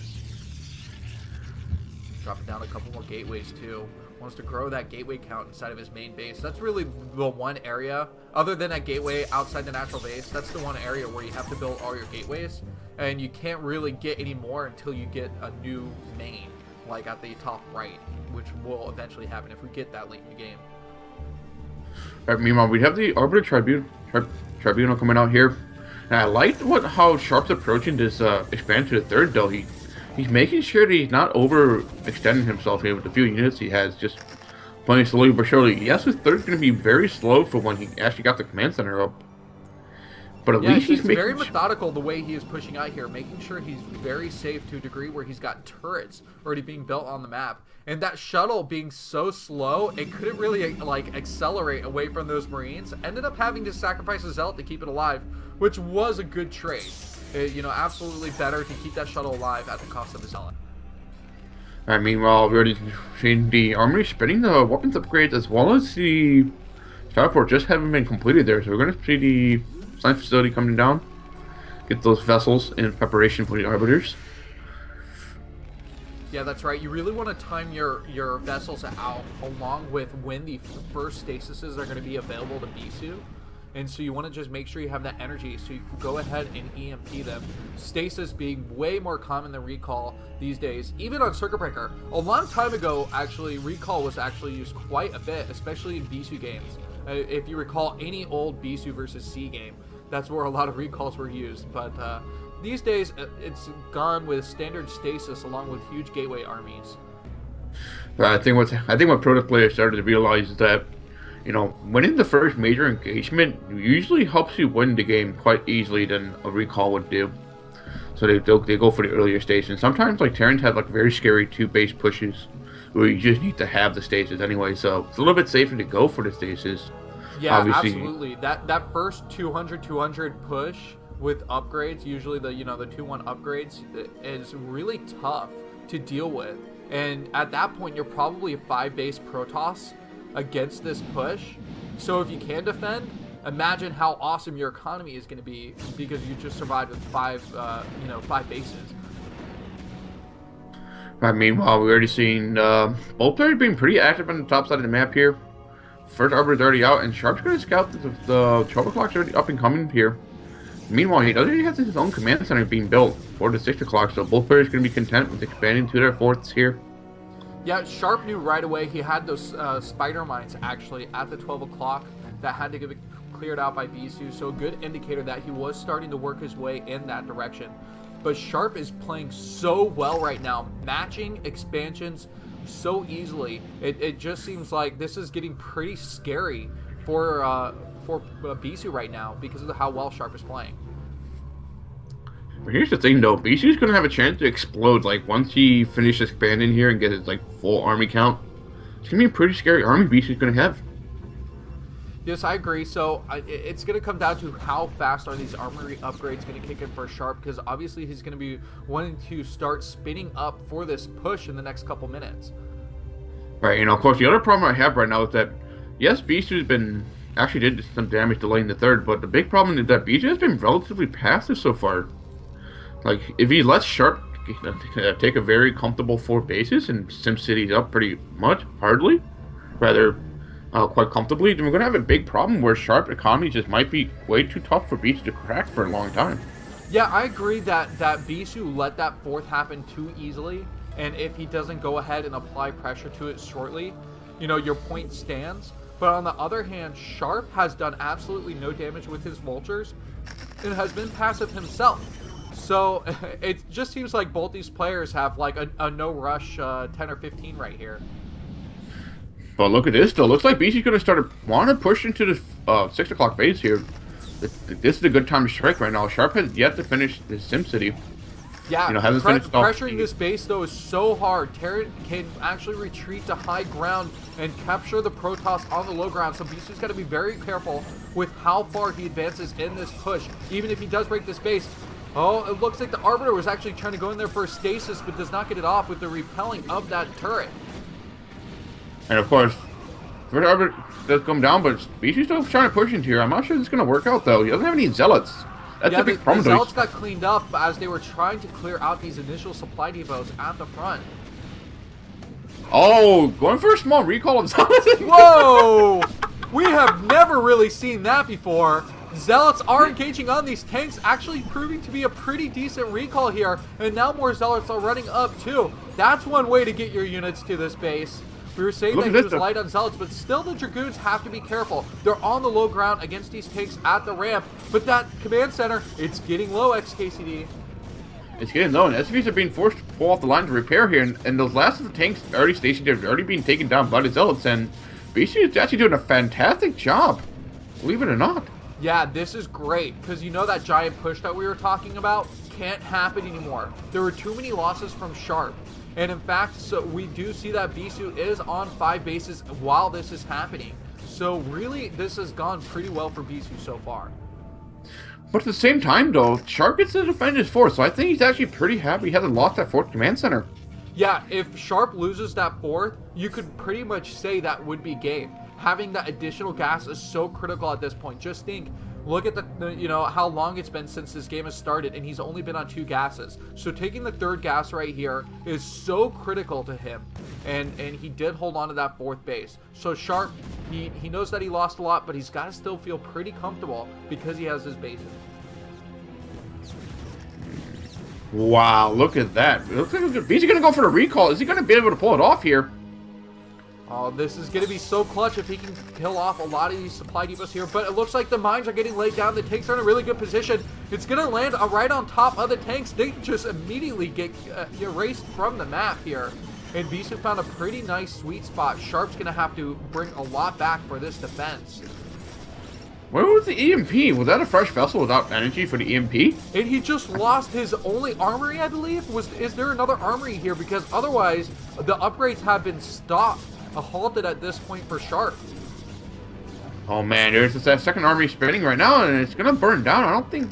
Dropping down a couple more gateways too. Wants to grow that gateway count inside of his main base. That's really the one area, other than that gateway outside the natural base, that's the one area where you have to build all your gateways. And you can't really get any more until you get a new main, like at the top right, which will eventually happen if we get that late in the game. Right, meanwhile, we have the Arbiter Tribunal coming out here. And I liked how Sharp's approaching this expansion to the third, though. He's making sure that he's not overextending himself here with the few units he has, just playing slowly but surely. Yes, his third's going to be very slow for when he actually got the command center up. But at least he's very methodical the way he is pushing out here, making sure he's very safe to a degree where he's got turrets already being built on the map. And that shuttle being so slow, it couldn't really like accelerate away from those Marines. Ended up having to sacrifice a Zealot to keep it alive, which was a good trade. You know, absolutely better to keep that shuttle alive at the cost of a Zealot. Meanwhile, we already seen the armory spinning the weapons upgrades as well as the starport just haven't been completed there. So we're going to see the science facility coming down, get those vessels in preparation for the arbiters. Yeah, that's right. You really want to time your vessels out along with when the first stasises are going to be available to BIsu. And so you want to just make sure you have that energy so you can go ahead and EMP them. Stasis being way more common than recall these days. Even on Circuit Breaker, a long time ago, actually, recall was actually used quite a bit, especially in BIsu games. If you recall any old BIsu versus C game, that's where a lot of recalls were used. But these days, it's gone with standard stasis along with huge gateway armies. I think what Protoss players started to realize is that, you know, winning the first major engagement usually helps you win the game quite easily than a recall would do. So they go for the earlier stations. Sometimes, like, Terrans have like very scary two-base pushes where you just need to have the stasis anyway. So it's a little bit safer to go for the stasis. Yeah, obviously. Absolutely. That first 200 push with upgrades, usually the 2-1 upgrades, is really tough to deal with. And at that point, you're probably a 5-base Protoss against this push. So if you can defend, imagine how awesome your economy is going to be because you just survived with 5 bases. Meanwhile, we've already seen both players being pretty active on the top side of the map here. First Arbiter's already out, and Sharp's going to scout the 12 o'clock's already up and coming here. Meanwhile, he already has his own command center being built for the 6 o'clock, so both players are going to be content with expanding to their fourths here. Yeah, Sharp knew right away he had those spider mines actually at the 12 o'clock that had to get cleared out by BIsu, so a good indicator that he was starting to work his way in that direction. But Sharp is playing so well right now, matching expansions so easily. It just seems like this is getting pretty scary for BIsu right now because of how well Sharp is playing. But here's the thing, though. BIsu's gonna have a chance to explode. Like once he finishes expanding here and gets his like full army count, it's gonna be a pretty scary army BIsu's gonna have. Yes, I agree. So it's going to come down to how fast are these armory upgrades going to kick in for Sharp, because obviously he's going to be wanting to start spinning up for this push in the next couple minutes. Right, and of course the other problem I have right now is that, yes, BIsu's been actually did some damage delaying the third, but the big problem is that BIsu has been relatively passive so far. Like, if he lets Sharp take a very comfortable 4 bases and SimCity's up pretty much, hardly, rather quite comfortably, then we're going to have a big problem where Sharp economy just might be way too tough for BIsu to crack for a long time. Yeah, I agree that BIsu let that 4th happen too easily, and if he doesn't go ahead and apply pressure to it shortly, you know, your point stands. But on the other hand, Sharp has done absolutely no damage with his vultures and has been passive himself. So it just seems like both these players have like a no rush 10 or 15 right here. But look at this, though. Looks like BIsu's going to want to push into the 6 o'clock base here. This is a good time to strike right now. Sharp has yet to finish the SimCity. Yeah, you know, pressuring this base, though, is so hard. Terran can actually retreat to high ground and capture the Protoss on the low ground, so BIsu's got to be very careful with how far he advances in this push, even if he does break this base. Oh, it looks like the Arbiter was actually trying to go in there for a stasis, but does not get it off with the repelling of that turret. And of course, First Arbiter does come down, but BIsu's still trying to push into here. I'm not sure this is going to work out, though. He doesn't have any Zealots. That's a big problem. The Zealots got cleaned up as they were trying to clear out these initial supply depots at the front. Oh, going for a small recall of Zealots. Whoa! We have never really seen that before. Zealots are engaging on these tanks, actually proving to be a pretty decent recall here. And now more Zealots are running up, too. That's one way to get your units to this base. We were saying that he was light on Zealots, but still the Dragoons have to be careful. They're on the low ground against these tanks at the ramp. But that command center, it's getting low, XKCD. It's getting low, and SVs are being forced to pull off the line to repair here. And those last of the tanks already stationed there, already being taken down by the Zealots. And BIsu is actually doing a fantastic job, believe it or not. Yeah, this is great, because you know that giant push that we were talking about can't happen anymore. There were too many losses from Sharp. And in fact, so we do see that BIsu is on 5 bases while this is happening. So really, this has gone pretty well for BIsu so far. But at the same time, though, Sharp gets to defend his 4th, so I think he's actually pretty happy he hasn't lost that 4th command center. Yeah, if Sharp loses that 4th, you could pretty much say that would be game. Having that additional gas is so critical at this point. Just think, look at the you know, how long it's been since this game has started, and he's only been on 2 gases. So taking the 3rd gas right here is so critical to him, and he did hold on to that 4th base. So Sharp, he knows that he lost a lot, but he's got to still feel pretty comfortable because he has his bases. Wow, look at that. It looks like BIsu's going to go for the recall. Is he going to be able to pull it off here? Oh, this is going to be so clutch if he can kill off a lot of these supply depots here. But it looks like the mines are getting laid down. The tanks are in a really good position. It's going to land right on top of the tanks. They just immediately get erased from the map here. And BIsu found a pretty nice sweet spot. Sharp's going to have to bring a lot back for this defense. Where was the EMP? Was that a fresh vessel without energy for the EMP? And he just lost his only armory, I believe. Is there another armory here? Because otherwise, the upgrades have been stopped. Halted at this point for Sharp. Oh man, there's that 2nd army spinning right now, and it's gonna burn down. I don't think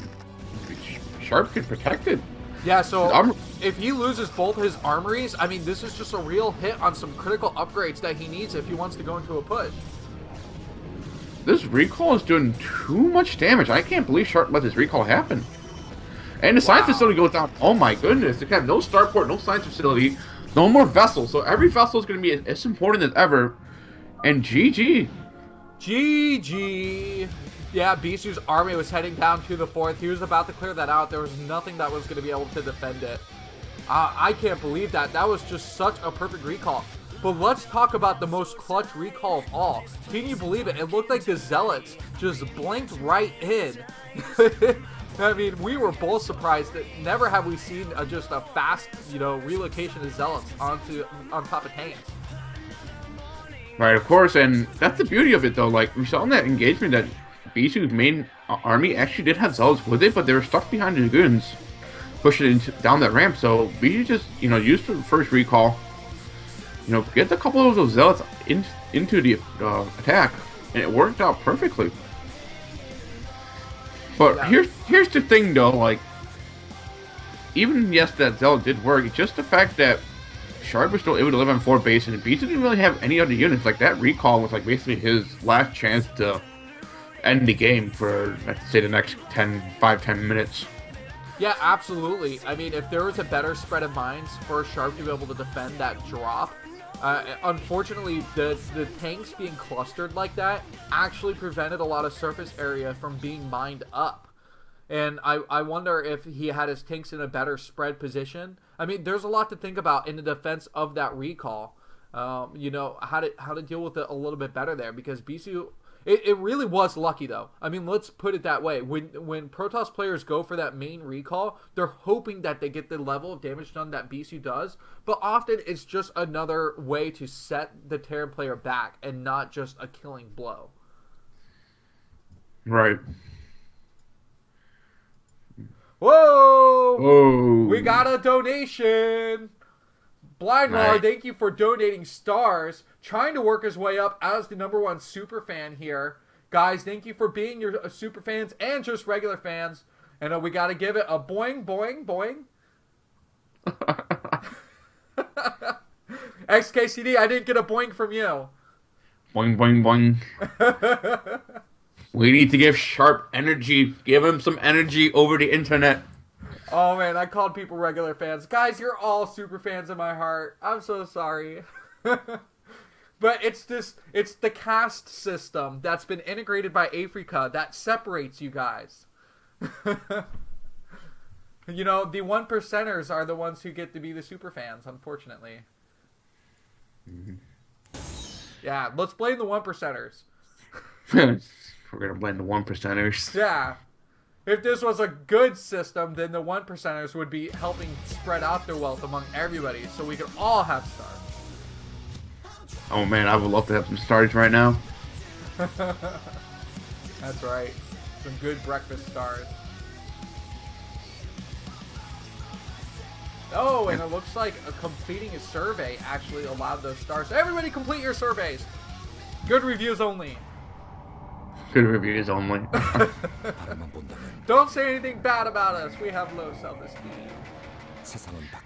Sharp can protect it. Yeah, so if he loses both his armories, I mean, this is just a real hit on some critical upgrades that he needs if he wants to go into a push. This recall is doing too much damage. I can't believe Sharp let this recall happen. And the science facility goes down. Oh my goodness, they have no starport, no science facility. No more vessels, so every vessel is going to be as important as ever. And GG. GG. Yeah, BIsu's army was heading down to the 4th. He was about to clear that out. There was nothing that was going to be able to defend it. I can't believe that. That was just such a perfect recall. But let's talk about the most clutch recall of all. Can you believe it? It looked like the Zealots just blinked right in. I mean, we were both surprised that never have we seen just a fast, you know, relocation of Zealots on top of tanks. Right, of course, and that's the beauty of it, though. Like, we saw in that engagement that BIsu's main army actually did have Zealots with it, but they were stuck behind the Dragoons. push it down that ramp. So we just, use the first recall, get a couple of those zealots into the attack, and it worked out perfectly. But Yeah. here's the thing though, like, even yes, that zealot did work. It's just the fact that Sharp was still able to live on 4 base, and BIsu didn't really have any other units. Like, that recall was like basically his last chance to end the game for, let's say, the next 5-10 minutes. Yeah, absolutely. I mean, if there was a better spread of mines for Sharp to be able to defend that drop, unfortunately, the tanks being clustered like that actually prevented a lot of surface area from being mined up. And I wonder if he had his tanks in a better spread position. I mean, there's a lot to think about in the defense of that recall. How to deal with it a little bit better there, because BIsu, it really was lucky though. I mean, let's put it that way. When Protoss players go for that main recall, they're hoping that they get the level of damage done that BIsu does, but often it's just another way to set the Terran player back and not just a killing blow. Right. Whoa! Whoa! We got a donation! Blind Nice. Lord, thank you for donating stars. Trying to work his way up as the #1 super fan here. Guys, thank you for being your super fans and just regular fans. And we got to give it a boing, boing, boing. XKCD, I didn't get a boing from you. Boing, boing, boing. We need to give Sharp energy. Give him some energy over the internet. Oh man, I called people regular fans. Guys, you're all super fans in my heart. I'm so sorry. But it's the caste system that's been integrated by Africa that separates you guys. The 1%ers are the ones who get to be the super fans, unfortunately. Mm-hmm. Yeah, let's blame the 1%ers. We're gonna blame the 1%ers. Yeah. If this was a good system, then the 1%ers would be helping spread out their wealth among everybody, so we could all have stars. Oh man, I would love to have some stars right now. That's right. Some good breakfast stars. Oh, and it looks like completing a survey actually allowed those stars. Everybody complete your surveys. Good reviews only. Good reviews only. Don't say anything bad about us. We have low self-esteem.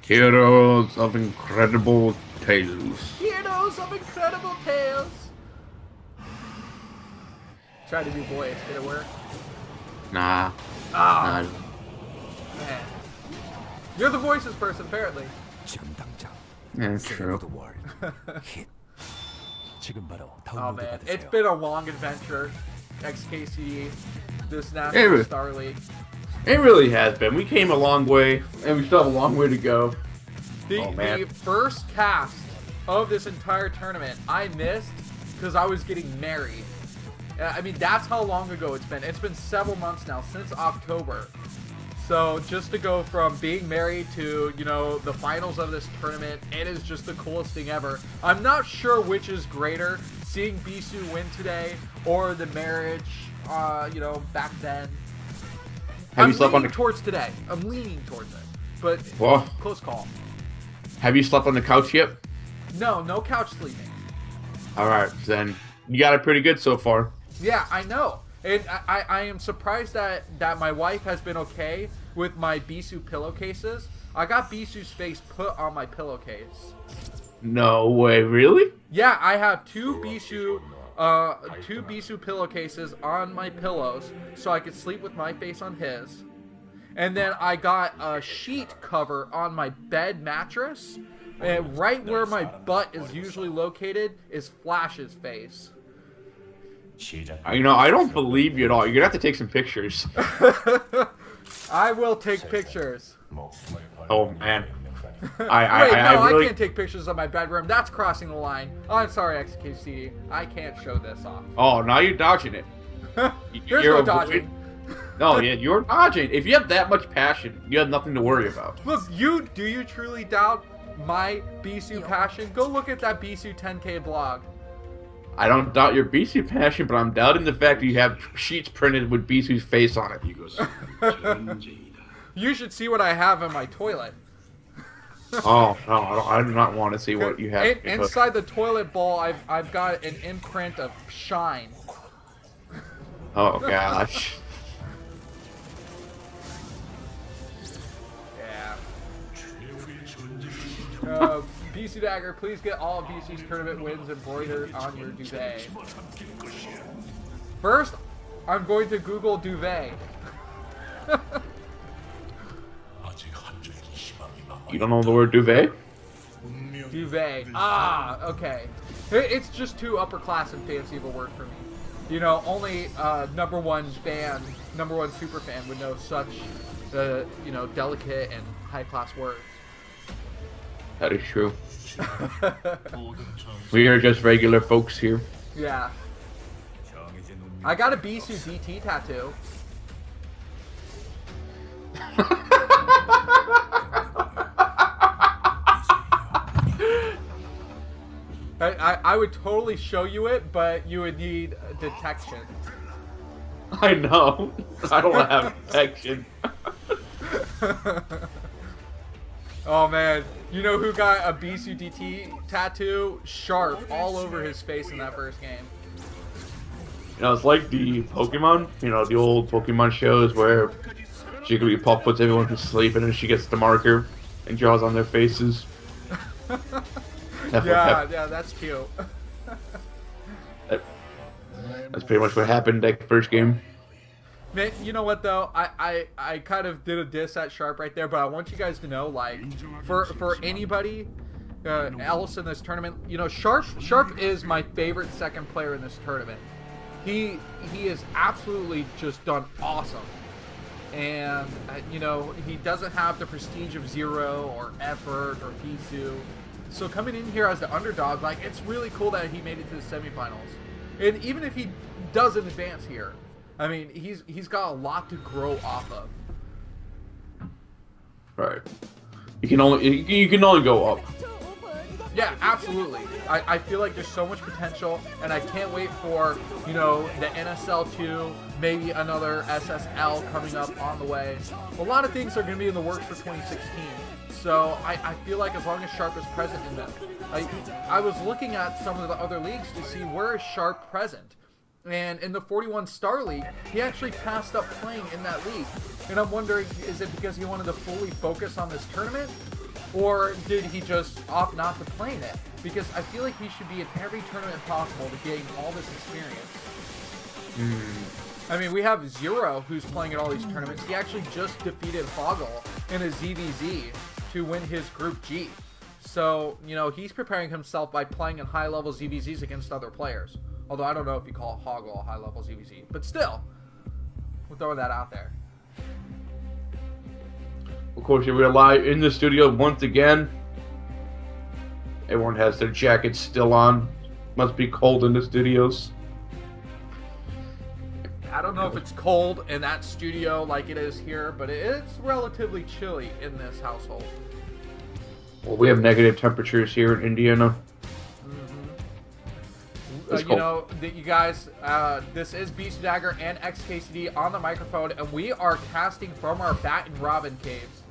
Heroes of incredible tales. Heroes of incredible tales. Try to be voice. Did it work? Nah. Ah, Nah. man. You're the voices person, apparently. Yeah, true. Oh man, it's been a long adventure. XKCD, this national Starleague. It really has been. We came a long way, and we still have a long way to go. The first cast of this entire tournament I missed because I was getting married. I mean, that's how long ago it's been. It's been several months now, since October. So just to go from being married to, the finals of this tournament, it is just the coolest thing ever. I'm not sure which is greater, seeing BIsu win today or the marriage, back then. I'm leaning towards today. I'm leaning towards it. But close call. Have you slept on the couch yet? No couch sleeping. Alright, then you got it pretty good so far. Yeah, I know. And I am surprised that my wife has been okay with my BIsu pillowcases. I got BIsu's face put on my pillowcase. No way, really? Yeah, I have two BIsu pillowcases on my pillows so I could sleep with my face on his. And then I got a sheet cover on my bed mattress. And right where my butt is usually located is Flash's face. I don't believe you at all. You're gonna have to take some pictures. I will take pictures. Oh man. I can't take pictures of my bedroom. That's crossing the line. I'm sorry, XKC. I can't show this off. Oh, now you're dodging it. There's no dodging. No, yeah, you're dodging. If you have that much passion, you have nothing to worry about. Look, do you truly doubt my BIsu passion? Go look at that BIsu 10K blog. I don't doubt your BIsu passion, but I'm doubting the fact that you have sheets printed with BIsu's face on it. You should see what I have in my toilet. Oh no, I do not want to see what you have. Inside the toilet bowl, I've got an imprint of shine. Oh gosh. Yeah. BIsu Dagger, please get all of BIsu's tournament wins embroidered on your duvet. First, I'm going to Google duvet. You don't know the word duvet? Duvet. Ah, okay. It's just too upper class and fancy of a word for me. You know, only number one super fan would know such, you know, delicate and high class words. That is true. We are just regular folks here. Yeah. I got a BIsu DT tattoo. I would totally show you it, but you would need detection. I know. I don't have detection. Oh man, you know who got a BIsu DT tattoo? Sharp all over his face in that first game. You know, it's like the Pokemon, you know, the old Pokemon shows where Jigglypuff puts everyone to sleep and then she gets the marker and draws on their faces. Yeah, that's cute. That's pretty much what happened that first game. Man, you know what though? I kind of did a diss at Sharp right there, but I want you guys to know, like, for anybody else in this tournament, you know, Sharp is my favorite second player in this tournament. He is absolutely just done awesome, and you know, he doesn't have the prestige of Zero or Effort or BIsu. So coming in here as the underdog, like, it's really cool that he made it to the semifinals. And even if he doesn't advance here, I mean, he's got a lot to grow off of. Right. You can only go up. Yeah, absolutely. I feel like there's so much potential, and I can't wait for, you know, the NSL 2, maybe another SSL coming up on the way. A lot of things are going to be in the works for 2016. So I feel like as long as Sharp is present in them. I was looking at some of the other leagues to see where is Sharp present. And in the 41 Starleague, he actually passed up playing in that league. And I'm wondering, is it because he wanted to fully focus on this tournament? Or did he just opt not to play in it? Because I feel like he should be in every tournament possible to gain all this experience. I mean, we have Zero, who's playing in all these tournaments. He actually just defeated Hoggle in a ZVZ to win his Group G. So, you know, he's preparing himself by playing in high-level ZVZs against other players. Although I don't know if you call Hoggle a high-level ZVZ. But still, we're throwing that out there. Of course, we're live in the studio once again. Everyone has their jackets still on. Must be cold in the studios. I don't know if it's cold in that studio like it is here, but it's relatively chilly in this household. Well, we have negative temperatures here in Indiana. You know, you guys, this is BIsu Dagger and XKCD on the microphone, and we are casting from our Bat and Robin caves.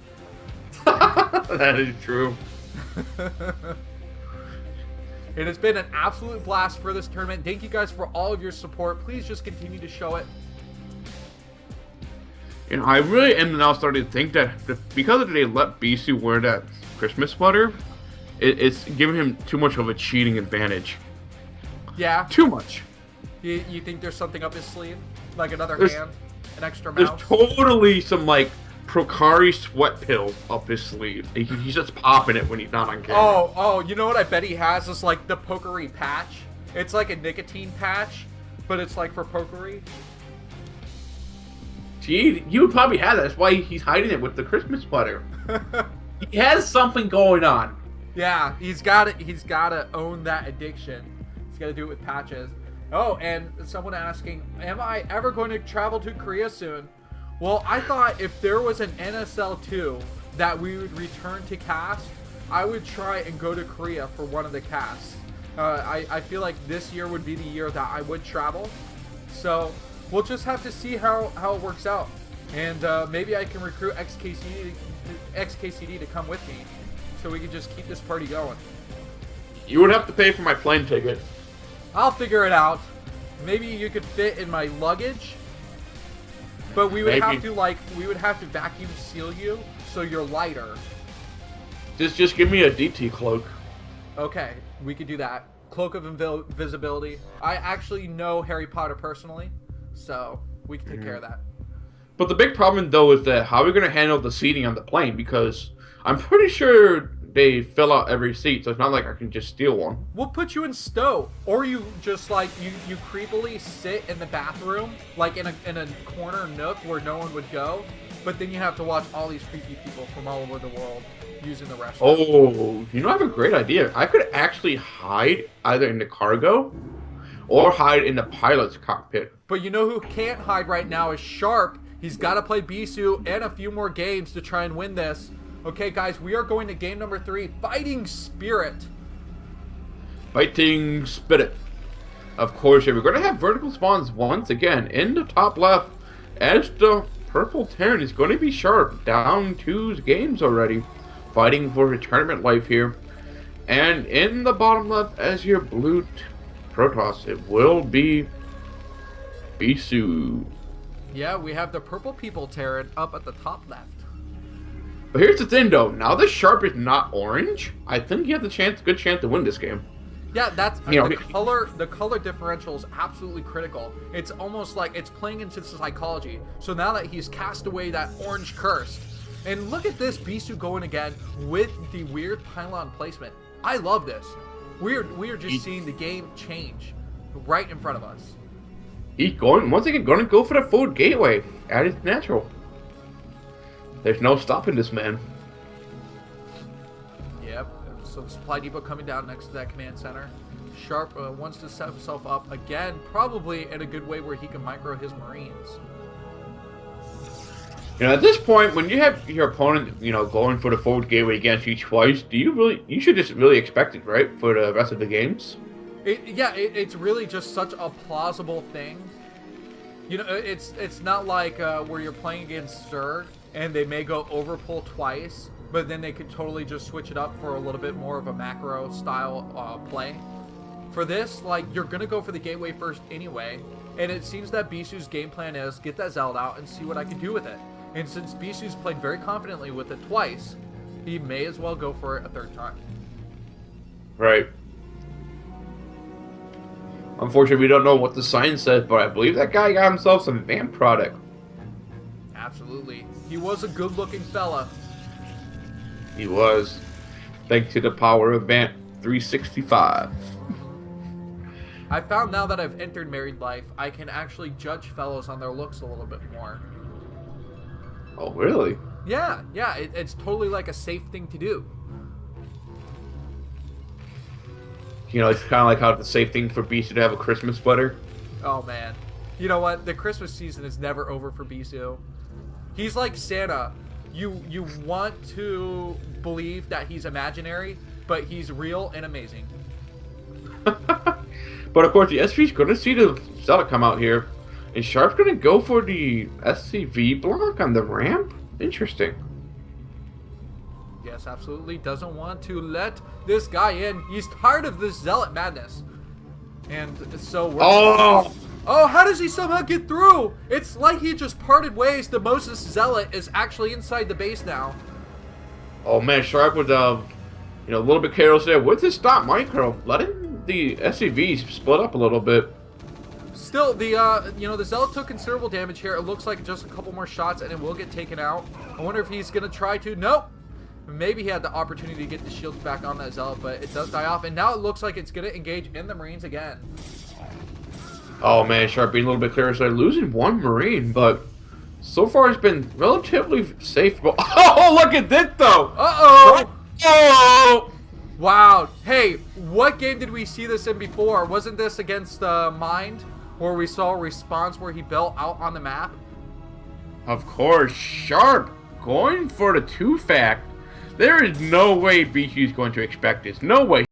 That is true. It has been an absolute blast for this tournament. Thank you guys for all of your support. Please just continue to show it. You know, I really am now starting to think that because they let BIsu wear that Christmas sweater, it's giving him too much of a cheating advantage. Yeah. Too much. You think there's something up his sleeve? Like another hand? An extra There's mouse? totally some, like, Procari sweat pills up his sleeve. He's just popping it when he's not on camera. Oh, you know what I bet he has is, like, the Pokery patch. It's like a nicotine patch, but it's, like, for Pokery. Gee, he would probably have that. That's why he's hiding it with the Christmas sweater. He has something going on. Yeah, he's got to own that addiction. He's got to do it with patches. Oh, and someone asking, am I ever going to travel to Korea soon? Well, I thought if there was an NSL 2 that we would return to cast, I would try and go to Korea for one of the casts. I feel like this year would be the year that I would travel. So we'll just have to see how it works out. And maybe I can recruit XKCD to come with me, so we can just keep this party going. You would have to pay for my plane ticket. I'll figure it out. Maybe you could fit in my luggage, but we would have to vacuum seal you so you're lighter. Just give me a DT cloak. Okay, we could do that. Cloak of invisibility. I actually know Harry Potter personally, so we can take care of that. But the big problem, though, is that how are we going to handle the seating on the plane? Because I'm pretty sure they fill out every seat, so it's not like I can just steal one. We'll put you in stow, or you just like you creepily sit in the bathroom, like in a corner nook where no one would go, but then you have to watch all these creepy people from all over the world using the restroom. Oh, I have a great idea. I could actually hide either in the cargo or hide in the pilot's cockpit. But you know who can't hide right now is Sharp. He's got to play BIsu and a few more games to try and win this. Okay, guys, we are going to game number 3, Fighting Spirit. Fighting Spirit. Of course, we're going to have vertical spawns once again in the top left, as the purple Terran is going to be Sharp, down 2 games already, fighting for his tournament life here. And in the bottom left, as your blue Protoss, it will be BIsu. Yeah, we have the purple people Terran up at the top left. But here's the thing, though. Now the Sharp is not orange, I think you have the good chance to win this game. Yeah, that's the color differential is absolutely critical. It's almost like it's playing into psychology. So now that he's cast away that orange curse, and look at this BIsu going again with the weird pylon placement. I love this. We are just seeing the game change right in front of us. He's once again going to go for the forward gateway. That is natural. There's no stopping this man. Yep. So the supply depot coming down next to that command center. Sharp wants to set himself up again, probably in a good way where he can micro his Marines. At this point, when you have your opponent, going for the forward gateway against you twice, you should just really expect it, right, for the rest of the games? It's really just such a plausible thing. It's not like where you're playing against Zerg and they may go overpull twice, but then they could totally just switch it up for a little bit more of a macro style play. For this, you're gonna go for the gateway first anyway, and it seems that BIsu's game plan is get that Zealot out and see what I can do with it. And since BIsu's played very confidently with it twice, he may as well go for it a third time. Right. Unfortunately, we don't know what the sign said, but I believe that guy got himself some vamp product. Absolutely. He was a good-looking fella. He was. Thanks to the power of Vamp 365. I found now that I've entered married life, I can actually judge fellows on their looks a little bit more. Oh, really? Yeah, it's totally like a safe thing to do. It's kind of like how the safe thing for BIsu to have a Christmas sweater. Oh, man. You know what? The Christmas season is never over for BIsu. He's like Santa. You want to believe that he's imaginary, but he's real and amazing. But of course, the SV's going to see the Zealot come out here. And Sharp's going to go for the SCV block on the ramp? Interesting. Yes, absolutely. Doesn't want to let this guy in. He's tired of this Zealot madness. And so we're... Oh, how does he somehow get through? It's like he just parted ways. The Moses Zealot is actually inside the base now. Oh man, Sharp was a little bit careless there. With his stop micro, letting the SCVs split up a little bit. Still, the Zealot took considerable damage here. It looks like just a couple more shots and it will get taken out. I wonder if he's gonna try to. Nope. Maybe he had the opportunity to get the shields back on that Zealot, but it does die off. And now it looks like it's gonna engage in the Marines again. Oh man, Sharp being a little bit careless there, losing one Marine, but so far it's been relatively safe. Oh, look at this though! Uh-oh! Oh! Wow. Hey, what game did we see this in before? Wasn't this against Mind, where we saw a response where he built out on the map? Of course, Sharp going for the 2-fact. There is no way BQ is going to expect this. No way.